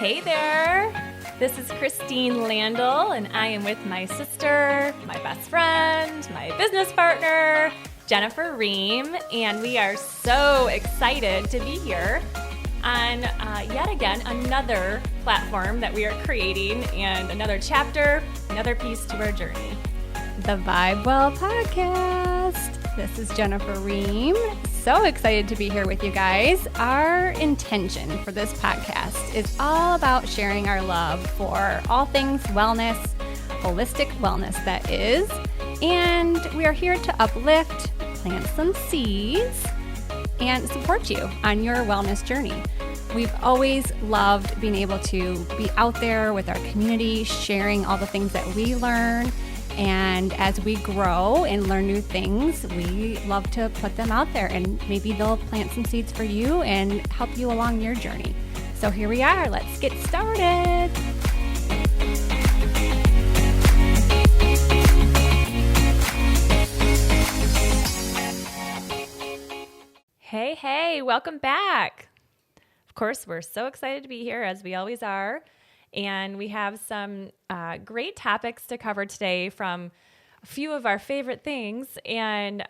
Hey there, this is Christine Landel, and I am with my sister, my best friend, my business partner, Jennifer Ream, and we are so excited to be here on yet again another platform that we are creating and another chapter, another piece to our journey. The Well Podcast. This is Jennifer Ream. So excited to be here with you guys. Our intention for this podcast is all about sharing our love for all things wellness, holistic wellness that is. And we are here to uplift, plant some seeds, and support you on your wellness journey. We've always loved being able to be out there with our community, sharing all the things that we learn. And as we grow and learn new things, we love to put them out there, and maybe they'll plant some seeds for you and help you along your journey. So here we are. Let's get started. Hey, welcome back. Of course, we're so excited to be here, as we always are. And we have some great topics to cover today from a few of our favorite things, and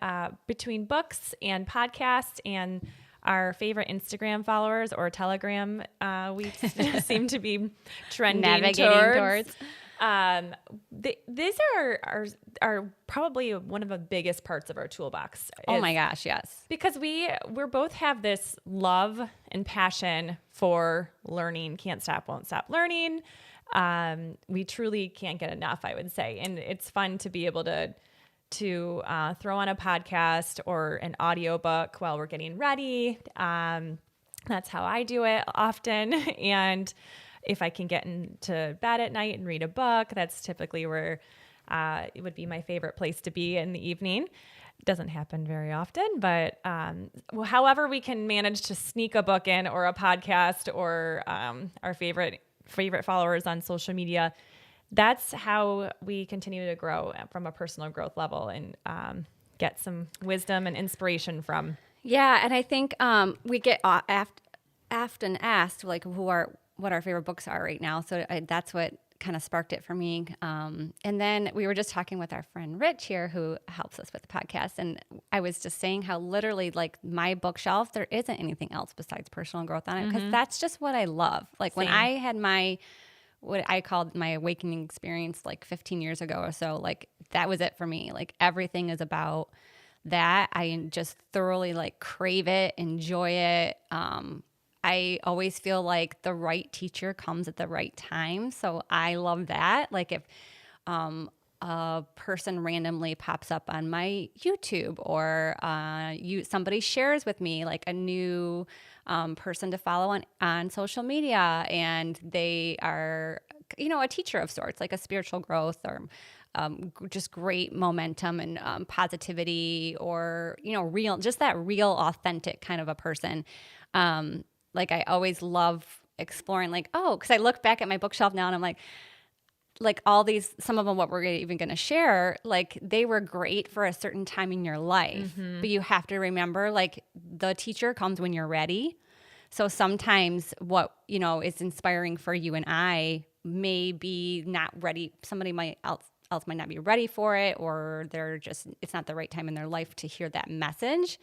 between books and podcasts and our favorite Instagram followers or Telegram, we seem to be trending navigating towards. These are probably one of the biggest parts of our toolbox. Oh my gosh, yes. Because we're both have this love and passion for learning, can't stop, won't stop learning. We truly can't get enough, I would say. And it's fun to be able to throw on a podcast or an audiobook while we're getting ready. That's how I do it often. And if I can get into bed at night and read a book, that's typically where it would be my favorite place to be in the evening. It doesn't happen very often, but however we can manage to sneak a book in or a podcast or our favorite followers on social media, that's how we continue to grow from a personal growth level and get some wisdom and inspiration from. Yeah, and I think we get often asked like what our favorite books are right now. So that's what kind of sparked it for me. And then we were just talking with our friend Rich here, who helps us with the podcast. And I was just saying how literally like my bookshelf, there isn't anything else besides personal growth on it, because that's just what I love. Like when I had what I called my awakening experience like 15 years ago or so, like that was it for me. Like everything is about that. I just thoroughly like crave it, enjoy it. I always feel like the right teacher comes at the right time. So I love that. Like if a person randomly pops up on my YouTube or somebody shares with me like a new person to follow on social media, and they are, a teacher of sorts, like a spiritual growth or just great momentum and positivity, or, just that real authentic kind of a person. Like I always love exploring because I look back at my bookshelf now and I'm like all these, some of them, what we're even going to share, like they were great for a certain time in your life, but you have to remember like the teacher comes when you're ready. So sometimes what, is inspiring for you and I may be not ready. Somebody else might not be ready for it, or it's not the right time in their life to hear that message.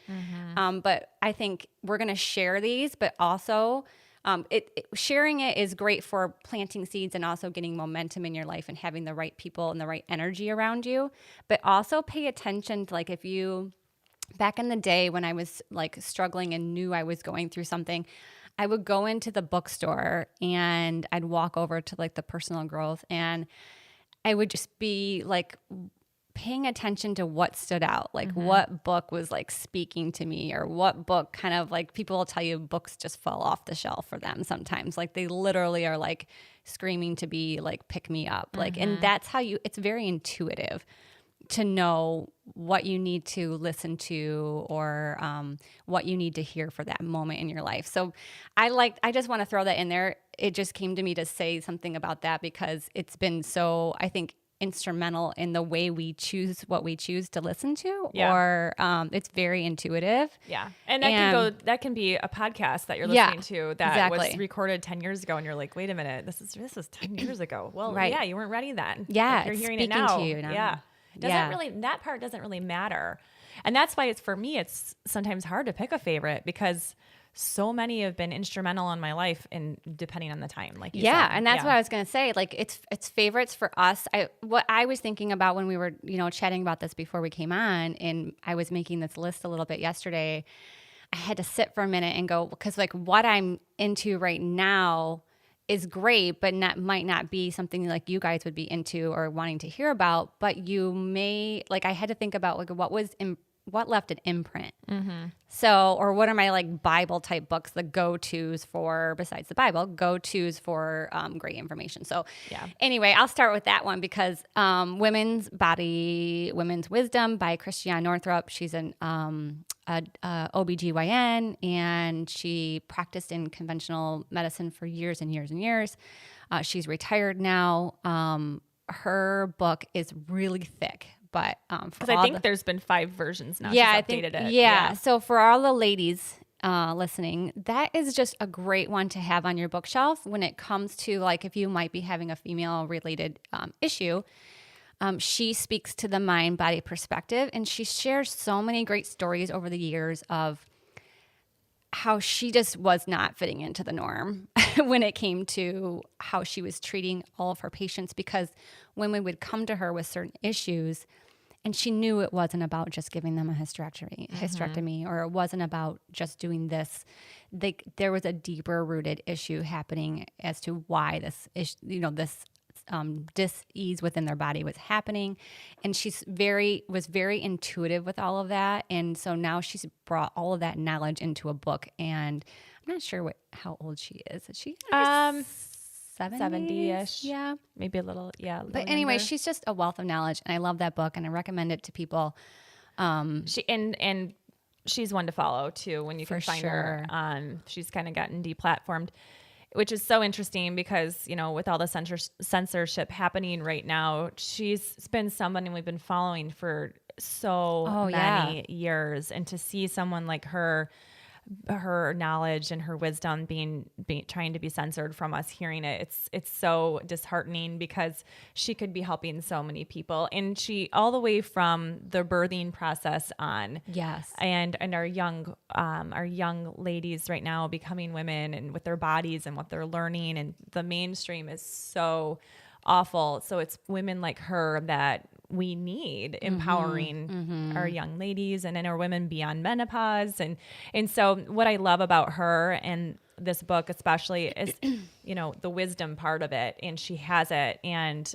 But I think we're going to share these, but also sharing it is great for planting seeds and also getting momentum in your life and having the right people and the right energy around you. But also pay attention to if you, back in the day when I was like struggling and knew I was going through something, I would go into the bookstore and I'd walk over to like the personal growth, and I would just be like paying attention to what stood out, like what book was like speaking to me, or what book kind of like, people will tell you books just fall off the shelf for them sometimes. Like they literally are like screaming to be like, pick me up. Like, and that's how it's very intuitive to know what you need to listen to, or what you need to hear for that moment in your life. So I just want to throw that in there. It just came to me to say something about that, because it's been so, I think instrumental in the way we choose what we choose to listen to, Yeah. or it's very intuitive. Yeah. And that can be a podcast that you're listening to that was recorded 10 years ago. And you're like, wait a minute, this is 10 years ago. Well, yeah, you weren't ready then. Yeah. Like, you're hearing it now. To you now. Yeah. That part doesn't really matter. And that's why for me, it's sometimes hard to pick a favorite because so many have been instrumental in my life, and depending on the time, like you said. And that's what I was going to say. Like it's favorites for us. What I was thinking about when we were, chatting about this before we came on, and I was making this list a little bit yesterday, I had to sit for a minute and go, because like what I'm into right now is great, but might not be something like you guys would be into or wanting to hear about, but you may, like, I had to think about like what left an imprint. Mm-hmm. So, or what are my like Bible type books, the go-tos for, besides the Bible, go-tos for great information. So anyway, I'll start with that one because Women's Wisdom by Christiane Northrup. She's an OBGYN, and she practiced in conventional medicine for years and years and years. She's retired now. Her book is really thick. But because I think there's been 5 versions now. Yeah, she's updated it. Yeah. So for all the ladies listening, that is just a great one to have on your bookshelf when it comes to like if you might be having a female related issue. She speaks to the mind-body perspective, and she shares so many great stories over the years of how she just was not fitting into the norm when it came to how she was treating all of her patients, because women would come to her with certain issues and she knew it wasn't about just giving them a hysterectomy, or it wasn't about just doing this. There was a deeper rooted issue happening as to why this dis-ease within their body was happening. And was very intuitive with all of that. And so now she's brought all of that knowledge into a book. And I'm not sure how old she is. Is she 70-ish? Yeah. Maybe a little, But anyway, younger. she's just a wealth of knowledge. And I love that book, and I recommend it to people. She's one to follow too when you can find her. She's kind of gotten deplatformed, which is so interesting because, with all the censorship happening right now, she's been someone we've been following for so many years. And to see someone like her knowledge and her wisdom being trying to be censored from us hearing it, it's so disheartening because she could be helping so many people. And she, all the way from the birthing process on. Yes. And our young ladies right now becoming women and with their bodies and what they're learning, and the mainstream is so awful. So it's women like her that we need empowering our young ladies and our women beyond menopause. And so what I love about her and this book especially is, the wisdom part of it, and she has it, and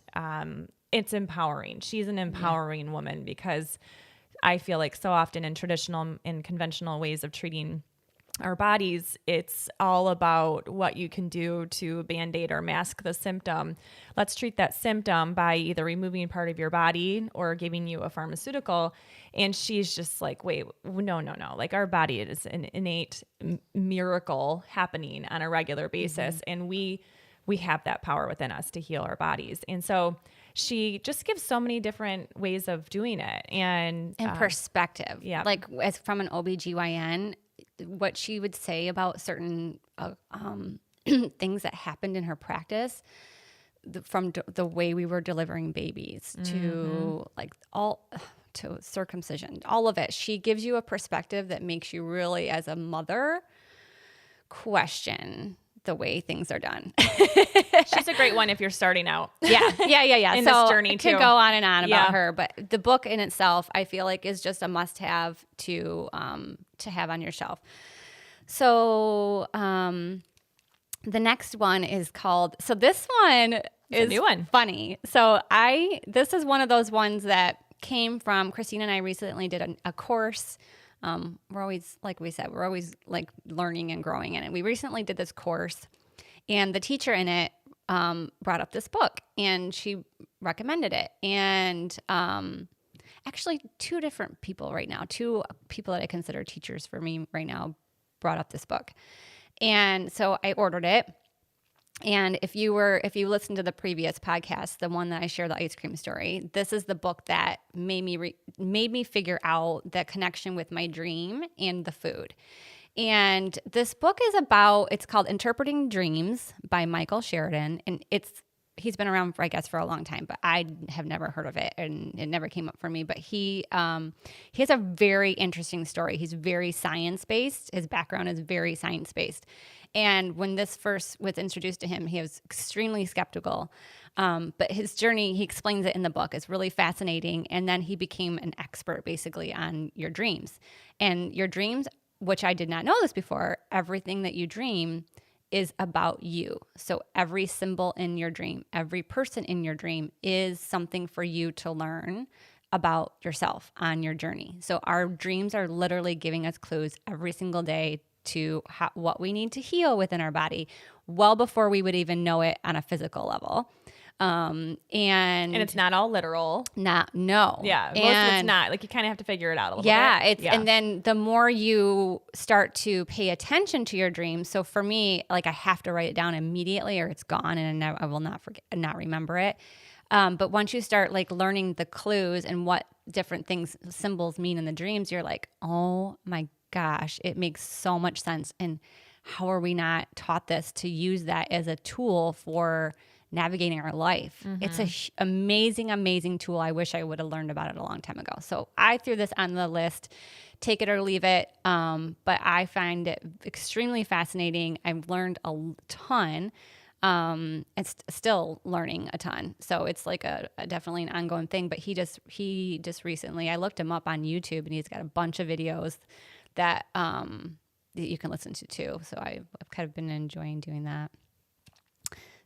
it's empowering. She's an empowering woman, because I feel like so often in conventional ways of treating our bodies, it's all about what you can do to band-aid or mask the symptom. Let's treat that symptom by either removing part of your body or giving you a pharmaceutical. And she's just like, wait, no. Like, our body is an innate miracle happening on a regular basis. And we have that power within us to heal our bodies. And so she just gives so many different ways of doing it. And perspective. Yeah. Like, as from an OBGYN, what she would say about certain things that happened in her practice, from the way we were delivering babies to to circumcision, all of it. She gives you a perspective that makes you really, as a mother, question the way things are done. She's a great one if you're starting out. Yeah. In this journey too. I could go on and on about her, but the book in itself, I feel like, is just a must-have to have on your shelf. So the next one is called. So this one is a new one. Funny. So this is one of those ones that came from Christine and I recently did a course. We're always, like we said, learning and growing in it. We recently did this course, and the teacher in it brought up this book, and she recommended it. And actually, two different people right now, two people that I consider teachers for me right now, brought up this book. And so I ordered it. And if you listened to the previous podcast, the one that I shared, the ice cream story, this is the book that made me figure out the connection with my dream and the food. And this book is it's called Interpreting Dreams by Michael Sheridan. And he's been around for, I guess, for a long time, but I have never heard of it and it never came up for me. But he has a very interesting story. He's very science-based. His background is very science-based. And when this first was introduced to him, he was extremely skeptical. But his journey, he explains it in the book, is really fascinating. And then he became an expert basically on your dreams. And your dreams, which I did not know this before, everything that you dream is about you. So every symbol in your dream, every person in your dream is something for you to learn about yourself on your journey. So our dreams are literally giving us clues every single day to what we need to heal within our body, well before we would even know it on a physical level. And it's not all literal. No. Yeah. Most of it's not. Like, you kind of have to figure it out a little bit. And then the more you start to pay attention to your dreams. So for me, like, I have to write it down immediately or it's gone and I will not forget, not remember it. But once you start like learning the clues and what different things, symbols mean in the dreams, you're like, oh my gosh, it makes so much sense. And how are we not taught this to use that as a tool for navigating our life? Mm-hmm. It's an amazing tool. I wish I would have learned about it a long time ago. So I threw this on the list, take it or leave it. But I find it extremely fascinating. I've learned a ton. It's still learning a ton. So it's like definitely an ongoing thing, but he just recently, I looked him up on YouTube and he's got a bunch of videos that you can listen to too. So I've kind of been enjoying doing that.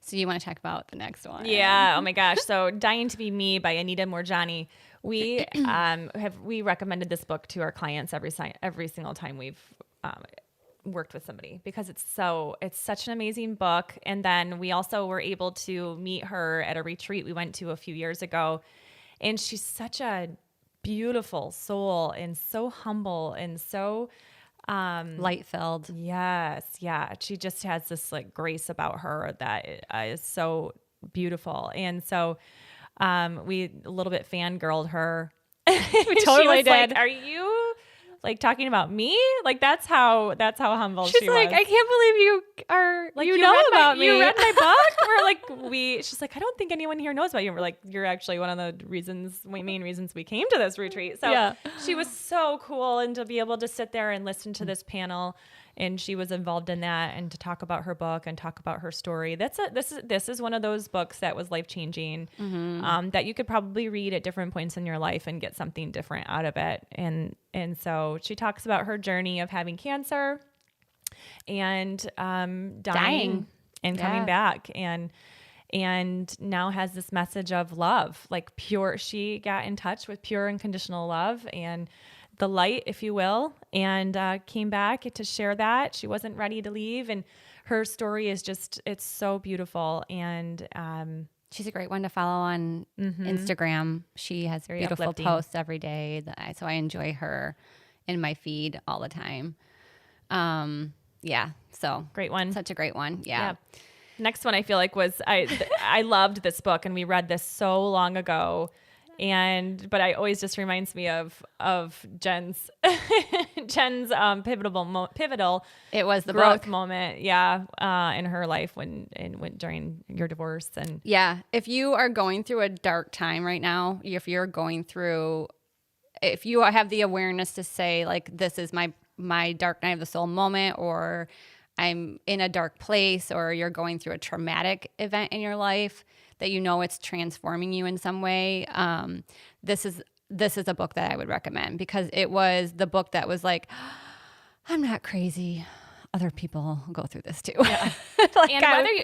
So you want to talk about the next one? Yeah. Oh my gosh. So Dying to Be Me by Anita Morjanni. We recommended this book to our clients every single time we've worked with somebody because it's such an amazing book. And then we also were able to meet her at a retreat we went to a few years ago. And she's such a beautiful soul and so humble and so light-filled. Yes. Yeah. She just has this like grace about her that is so beautiful. And so we a little bit fangirled her. We totally did. Like, are you like talking about me? Like that's how humble she's she was. She's like, I can't believe you are like you know about me. You read my book? We're like she's like, I don't think anyone here knows about you. And we're like, you're actually one of the main reasons we came to this retreat. So yeah. She was so cool, and to be able to sit there and listen to this panel, and she was involved in that, and to talk about her book and talk about her story. This is one of those books that was life-changing, that you could probably read at different points in your life and get something different out of it. And so she talks about her journey of having cancer and dying and coming back, and now has this message of love, like pure. She got in touch with pure unconditional love and the light, if you will, and came back to share that. She wasn't ready to leave, and her story is it's so beautiful. And she's a great one to follow on Instagram. She has very beautiful uplifting posts every day, so I enjoy her in my feed all the time. So great one. Such a great one. Yeah. Next one I feel like was I loved this book, and we read this so long ago. But it always just reminds me of Jen's pivotal. It was the growth book moment, in her life when during your divorce. And if you are going through a dark time right now, if you have the awareness to say like, this is my dark night of the soul moment, or I'm in a dark place, or you're going through a traumatic event in your life that it's transforming you in some way, this is a book that I would recommend, because it was the book that was like, I'm not crazy. Other people go through this too. Yeah.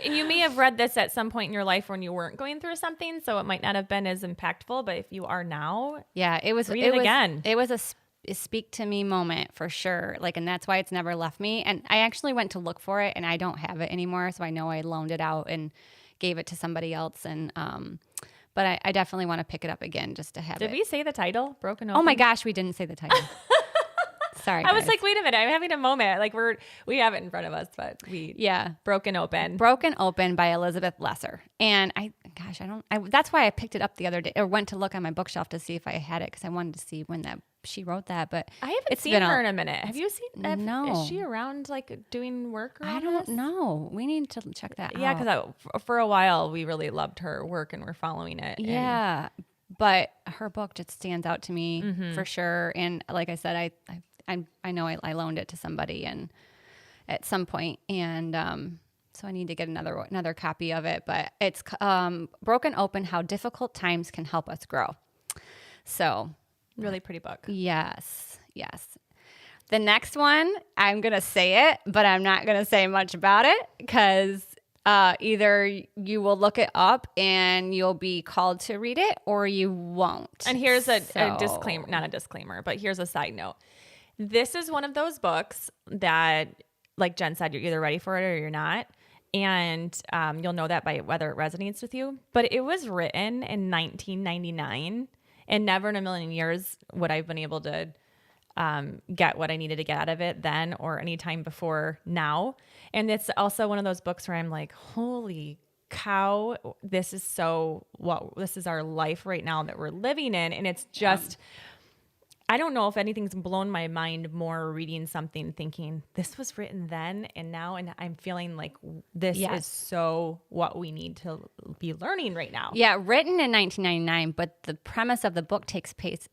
And you may have read this at some point in your life when you weren't going through something, so it might not have been as impactful. But if you are now, read it again. It was a speak to me moment for sure. And that's why it's never left me. And I actually went to look for it, and I don't have it anymore. So I know I loaned it out and gave it to somebody else. And but I definitely want to pick it up again just to have it. Did we say the title? Broken Open? Oh my gosh, we didn't say the title. Sorry, I was guys. like, wait a minute, I'm having a moment. Like we have it in front of us, but Broken Open. Broken Open by Elizabeth Lesser. And that's why I picked it up the other day, or went to look on my bookshelf to see if I had it, because I wanted to see when she wrote that. But I haven't seen her in a minute. Have you seen? No. Is she around like doing work around I don't this? know. We need to check that out. Yeah, because for a while we really loved her work and we're following it. Yeah. But her book just stands out to me for sure. And like I said, I know I loaned it to somebody and at some point, and so I need to get another copy of it. But it's Broken Open: How Difficult Times Can Help Us Grow. So really pretty book. Yes. The next one, I'm gonna say it, but I'm not gonna say much about it because either you will look it up and you'll be called to read it, or you won't. And here's a disclaimer, not a disclaimer, but here's a side note. This is one of those books that, like Jen said, you're either ready for it or you're not. And you'll know that by whether it resonates with you. But it was written in 1999, and never in a million years would I have been able to get what I needed to get out of it then or any time before now. And it's also one of those books where I'm like, holy cow, this is our life right now that we're living in. And it's just, I don't know if anything's blown my mind more reading something thinking this was written then and now, and I'm feeling like this is so what we need to be learning right now. Yeah, written in 1999, but the premise of the book takes place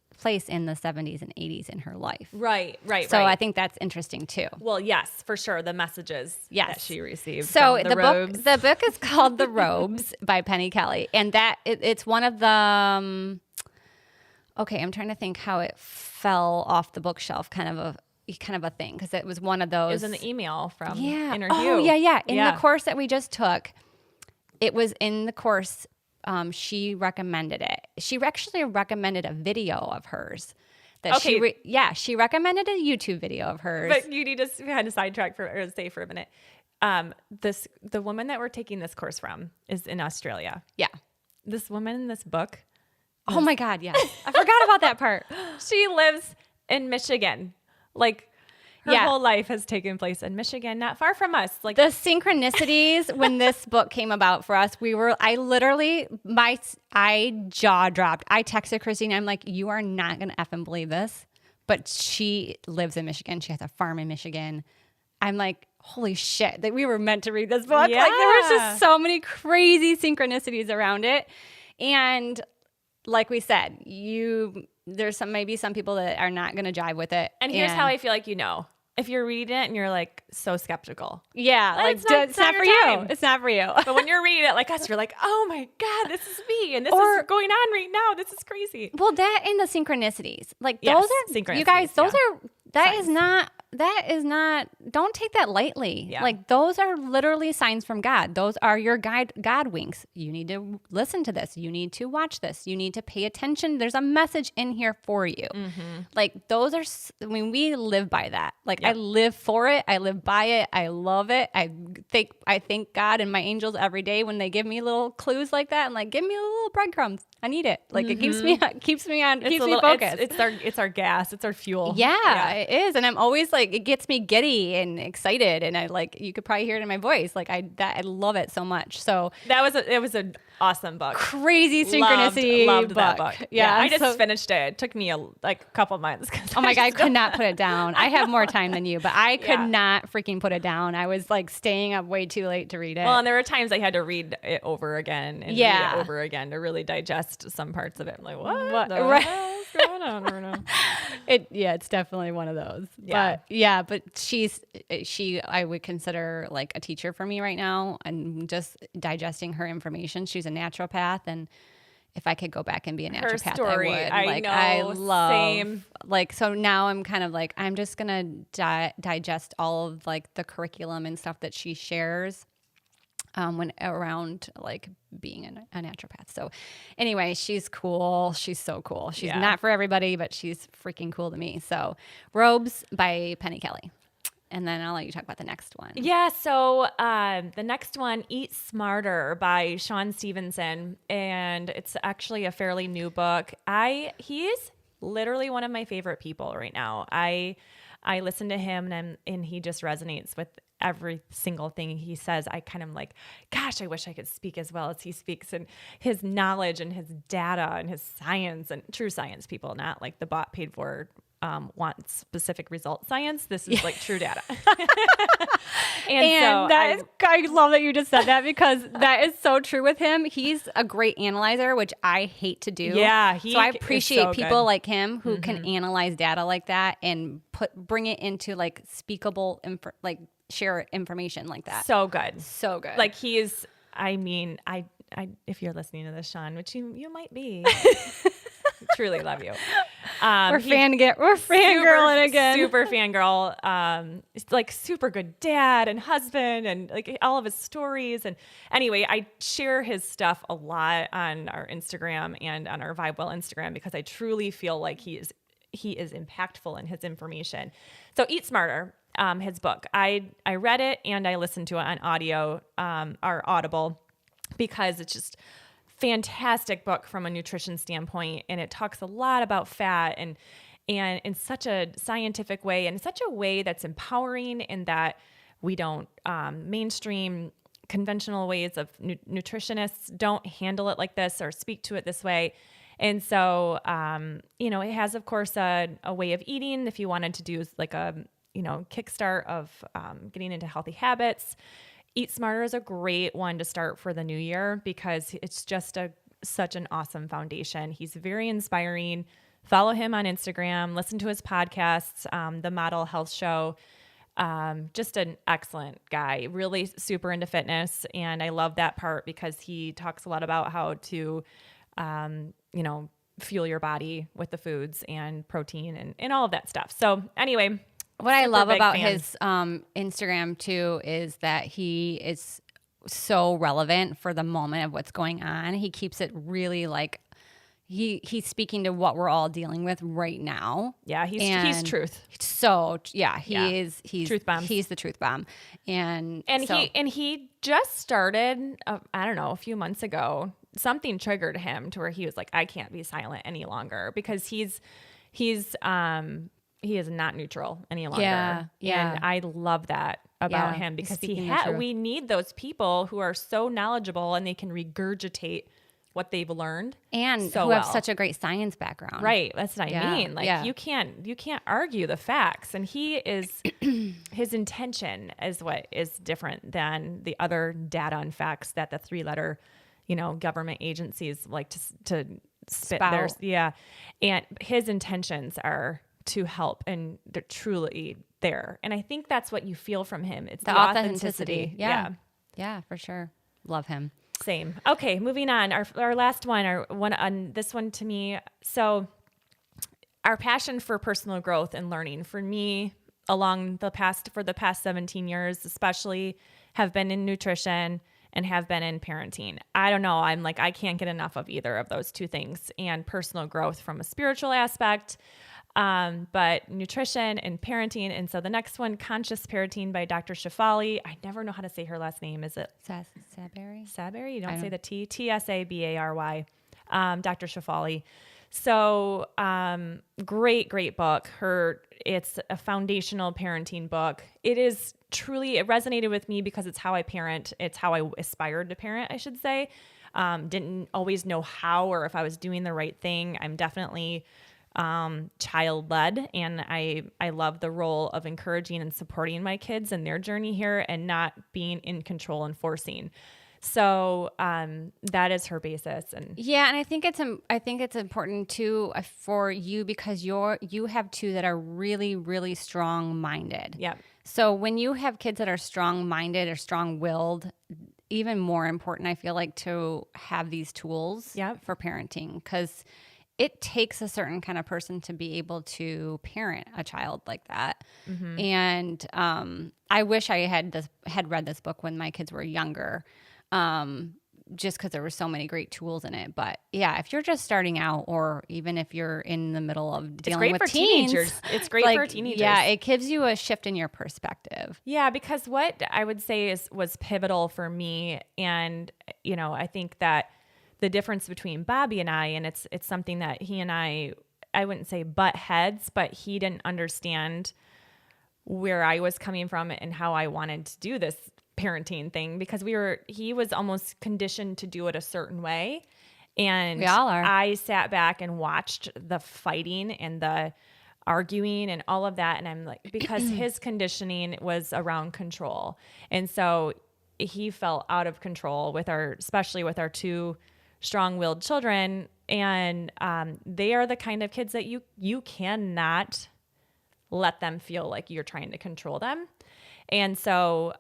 in the 70s and 80s in her life. Right. So I think that's interesting too. Well, yes, for sure. The messages that she received. So from the book is called The Robes by Penny Kelly. And that it's one of the, okay, I'm trying to think how it fell off the bookshelf, kind of a thing. Because it was one of those. It was in the email from interview. Oh, yeah. In the course that we just took, it was in the course. She recommended it. She actually recommended a video of hers. She recommended a YouTube video of hers. But you need to kind of sidetrack or stay for a minute. The woman that we're taking this course from is in Australia. Yeah. This woman in this book. Oh my God, yes. I forgot about that part. She lives in Michigan. Like her whole life has taken place in Michigan, not far from us. Like the synchronicities when this book came about for us, I jaw dropped. I texted Christine. I'm like, you are not going to effing believe this. But she lives in Michigan. She has a farm in Michigan. I'm like, holy shit, that we were meant to read this book. Yeah. Like there was just so many crazy synchronicities around it. And like we said, there's maybe some people that are not going to jive with it. And here's how I feel like if you're reading it and you're like so skeptical. Yeah, like it's not for you. It's not for you. But when you're reading it like us, you're like, oh my God, this is me. And this is going on right now. This is crazy. Well, that and the synchronicities. Like those are, synchronicities, you guys, that is not, don't take that lightly. Yeah. Like those are literally signs from God. Those are your God winks. You need to listen to this. You need to watch this. You need to pay attention. There's a message in here for you. Mm-hmm. Like those are, we live by that. Like I live for it. I live by it. I love it. I thank God and my angels every day when they give me little clues like that and like, give me a little breadcrumbs. I need it. Like it keeps me focused. It's our gas. It's our fuel. Yeah, it is. And I'm always like, it gets me giddy and excited. And I like, you could probably hear it in my voice. Like I love it so much. So it was an awesome book. Crazy synchronicity. Loved that book. Yeah. I just finished it. It took me a couple months. Oh my God, I could not put it down. I have more time than you, but I could not freaking put it down. I was like staying up way too late to read it. Well, and there were times I had to read it over again and read it over again to really digest some parts of it. I'm like, what the hell is going on right now? It's definitely one of those. Yeah. But I would consider like a teacher for me right now, and just digesting her information. She's a naturopath, and if I could go back and be a naturopath, her story, I would. I love. Same. Like, so now I'm kind of like, I'm just gonna digest all of like the curriculum and stuff that she shares. When around like being a naturopath. So anyway, she's cool. She's so cool. She's not for everybody, but she's freaking cool to me. So Robes by Penny Kelly. And then I'll let you talk about the next one. Yeah. So the next one, Eat Smarter by Shawn Stevenson. And it's actually a fairly new book. He's literally one of my favorite people right now. I listen to him and he just resonates with every single thing he says. I kind of like, gosh, I wish I could speak as well as he speaks, and his knowledge and his data and his science, and true science, people, not like the bot paid for want specific result science. This is like true data. And so I love that you just said that, because that is so true with him. He's a great analyzer, which I hate to do. Yeah. So I appreciate people like him who can analyze data like that and bring it into like speakable, share information like that. So good. So good. Like he is, I mean, I if you're listening to this, Shawn, which you might be, truly love you. We're fangirling again. Super fangirl. Like super good dad and husband, and like all of his stories. And anyway, I share his stuff a lot on our Instagram and on our Vibe Well Instagram, because I truly feel like he is impactful in his information. So Eat Smarter, his book. I read it and I listened to it on audio, or Audible, because it's just fantastic book from a nutrition standpoint, and it talks a lot about fat and in such a scientific way, and such a way that's empowering, and that we don't mainstream conventional ways of nutritionists don't handle it like this or speak to it this way. And so it has, of course, a way of eating if you wanted to do like a kickstart of getting into healthy habits. Eat Smarter is a great one to start for the new year, because it's just such an awesome foundation. He's very inspiring. Follow him on Instagram, listen to his podcasts, The Model Health Show. Just an excellent guy, really super into fitness. And I love that part, because he talks a lot about how to, fuel your body with the foods and protein and all of that stuff. So anyway, what I love about his Instagram too is that he is so relevant for the moment of what's going on. He keeps it really like he's speaking to what we're all dealing with right now. Yeah, he's truth. So yeah, he's truth bomb. He's the truth bomb, and he just started. I don't know, a few months ago, something triggered him to where he was like, I can't be silent any longer, because he is not neutral any longer. Yeah. And I love that about him, because we need those people who are so knowledgeable and they can regurgitate what they've learned, and who have such a great science background. Right. That's what I mean. Like you can't argue the facts, and he is, his intention is what is different than the other data and facts that the 3-letter, government agencies like to spit theirs. Yeah. And his intentions are to help, and they're truly there. And I think that's what you feel from him. It's the authenticity. Yeah, for sure. Love him. Same. Okay, moving on. Our last one, this one to me. So our passion for personal growth and learning for me for the past 17 years, especially, have been in nutrition and have been in parenting. I don't know. I'm like, I can't get enough of either of those two things, and personal growth from a spiritual aspect. But nutrition and parenting. And so the next one, Conscious Parenting by Dr. Shefali. I never know how to say her last name. Is it Tsabary? Tsabary? You don't say the T. Tsabary. Dr. Shefali. So, great book. It's a foundational parenting book. It resonated with me because it's how I parent. It's how I aspired to parent, I should say. Didn't always know how, or if I was doing the right thing. I'm definitely child-led, and I love the role of encouraging and supporting my kids in their journey here, and not being in control and forcing. So that is her basis. And I think it's important too for you, because you have two that are really, really strong-minded. Yeah. So when you have kids that are strong-minded or strong-willed, even more important, I feel like, to have these tools for parenting, because it takes a certain kind of person to be able to parent a child like that. Mm-hmm. And I wish I had read this book when my kids were younger, just because there were so many great tools in it. But yeah, if you're just starting out, or even if you're in the middle of dealing with teens, it's great for teenagers. Yeah, it gives you a shift in your perspective. Yeah, because what I would say was pivotal for me, and I think that the difference between Bobby and I, and it's something that he and I I wouldn't say butt heads, but he didn't understand where I was coming from and how I wanted to do this parenting thing, because he was almost conditioned to do it a certain way. And we all are. I sat back and watched the fighting and the arguing and all of that. And I'm like, because his conditioning was around control. And so he felt out of control especially with our two strong-willed children. And they are the kind of kids that you cannot let them feel like you're trying to control them. And so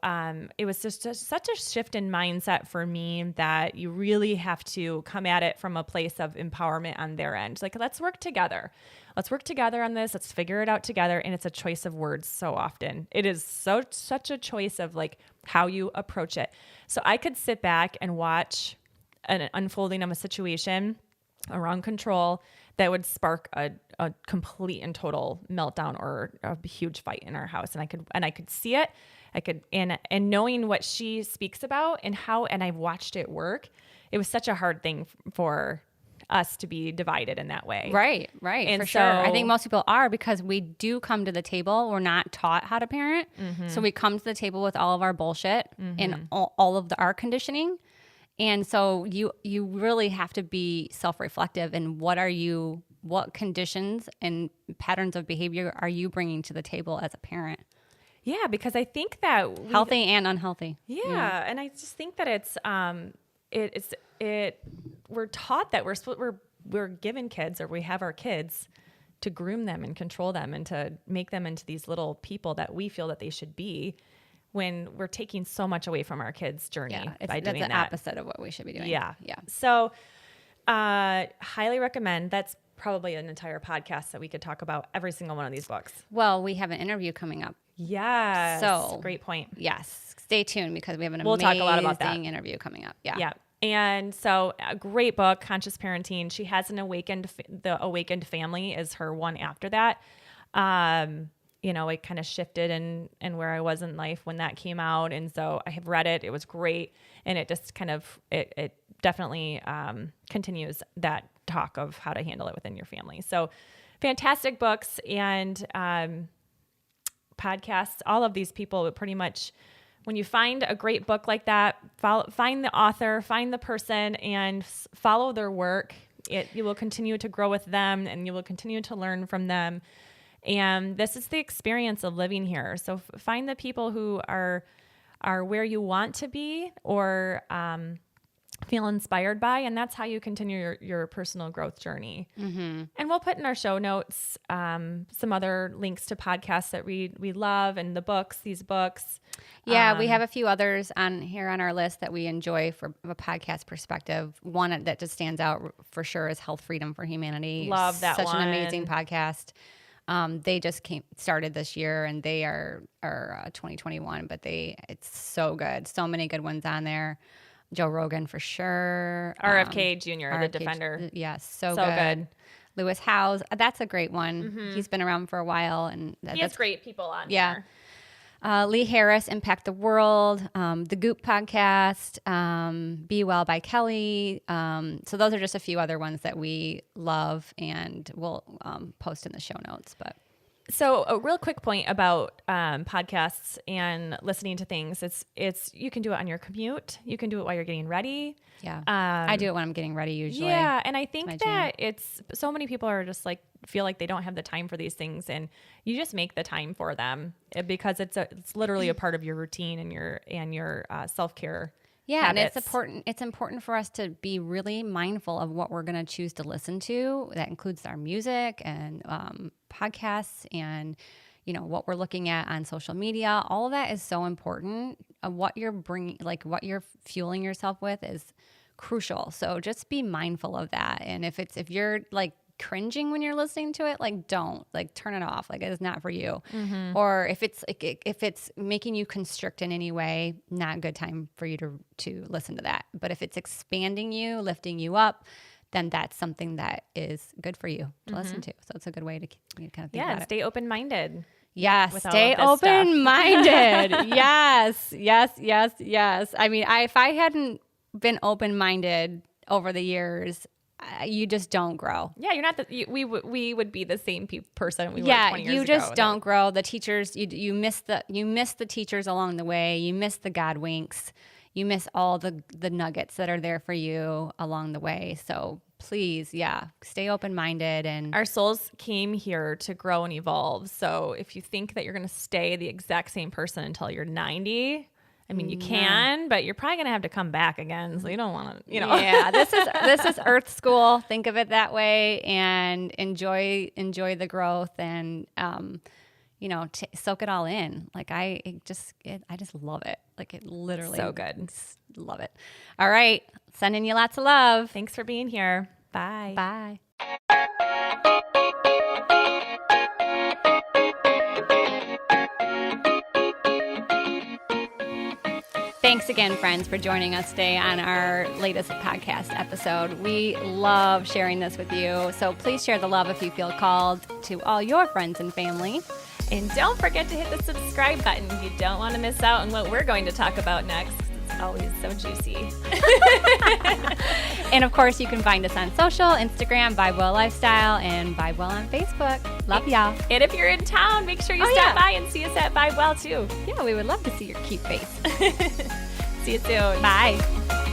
it was just such a shift in mindset for me that you really have to come at it from a place of empowerment on their end. Like, let's work together. Let's work together on this. Let's figure it out together. And it's a choice of words so often. It is such a choice of like how you approach it. So I could sit back and watch an unfolding of a situation around control that would spark a complete and total meltdown or a huge fight in our house. And I could see it. And knowing what she speaks about and I've watched it work, it was such a hard thing for us to be divided in that way. Right, and for sure. I think most people are, because we do come to the table. We're not taught how to parent. Mm-hmm. So we come to the table with all of our bullshit and all of our conditioning. And so you really have to be self-reflective in what conditions and patterns of behavior are you bringing to the table as a parent? Yeah, because I think that healthy and unhealthy. Yeah, and I just think that we're taught that we're given kids, or we have our kids to groom them and control them and to make them into these little people that we feel that they should be, when we're taking so much away from our kids' journey by doing that. That's the opposite of what we should be doing. Yeah. So highly recommend. That's probably an entire podcast that we could talk about every single one of these books. Well, we have an interview coming up. Yes. So great point. Yes. Stay tuned, because we have we'll talk a lot about that interview coming up. Yeah. Yeah. And so a great book, Conscious Parenting. She has The Awakened Family is her one after that. It kind of shifted and where I was in life when that came out. And so I have read it. It was great. And it just kind of, it definitely continues that talk of how to handle it within your family. So fantastic books and podcasts. All of these people pretty much, when you find a great book like that, find the author, find the person, and follow their work. You will continue to grow with them, and you will continue to learn from them. And this is the experience of living here. So find the people who are where you want to be, or feel inspired by, and that's how you continue your personal growth journey. Mm-hmm. And we'll put in our show notes some other links to podcasts that we love, and these books. Yeah, we have a few others on here on our list that we enjoy from a podcast perspective. One that just stands out for sure is Health Freedom for Humanity. Love that one. Such an amazing podcast. They just started this year, and they are 2021, but it's so good. So many good ones on there. Joe Rogan for sure. RFK Jr. The Defender. Yes, so good. Lewis Howes, that's a great one. Mm-hmm. He's been around for a while, and he has great people on. Yeah. Lee Harris, Impact the World, the Goop podcast, Be Well by Kelly. So those are just a few other ones that we love, and we'll post in the show notes. But so a real quick point about podcasts and listening to things. It's you can do it on your commute. You can do it while you're getting ready. Yeah, I do it when I'm getting ready usually. Yeah, and I think that it's so many people are just like feel like they don't have the time for these things, and you just make the time for them because it's literally a part of your routine and your self-care. Yeah, habits. And it's important for us to be really mindful of what we're going to choose to listen to. That includes our music and podcasts, and what we're looking at on social media. All of that is so important. What you're bringing, like what you're fueling yourself with, is crucial. So just be mindful of that. And if you're like cringing when you're listening to it, like don't turn it off. Like it is not for you. Mm-hmm. Or if it's making you constrict in any way, not a good time for you to listen to that. But if it's expanding you, lifting you up, then that's something that is good for you to listen to. So it's a good way to kind of think about it. Stay open-minded. Yes, stay open-minded. Yes. I mean, if I hadn't been open-minded over the years, you just don't grow. Yeah, you're not we would be the same person we were 20 years ago. You just don't grow. The teachers, you miss the teachers along the way. You miss the God winks. You miss all the nuggets that are there for you along the way. So please, stay open-minded. And our souls came here to grow and evolve. So if you think that you're going to stay the exact same person until you're 90, I mean, you can, but you're probably going to have to come back again. So you don't want to, Yeah, this is Earth School. Think of it that way, and enjoy the growth, and soak it all in. Like I just love it. Like it literally so good. Love it. All right, sending you lots of love. Thanks for being here. Bye. Bye. Thanks again, friends, for joining us today on our latest podcast episode. We love sharing this with you. So please share the love if you feel called to all your friends and family. And don't forget to hit the subscribe button if you don't want to miss out on what we're going to talk about next. It's always so juicy. And of course, you can find us on social, Instagram, Vibe Well Lifestyle, and Vibe Well on Facebook. Love y'all. And if you're in town, make sure you stop by and see us at Vibe Well too. Yeah, we would love to see your cute face. See you soon. Bye.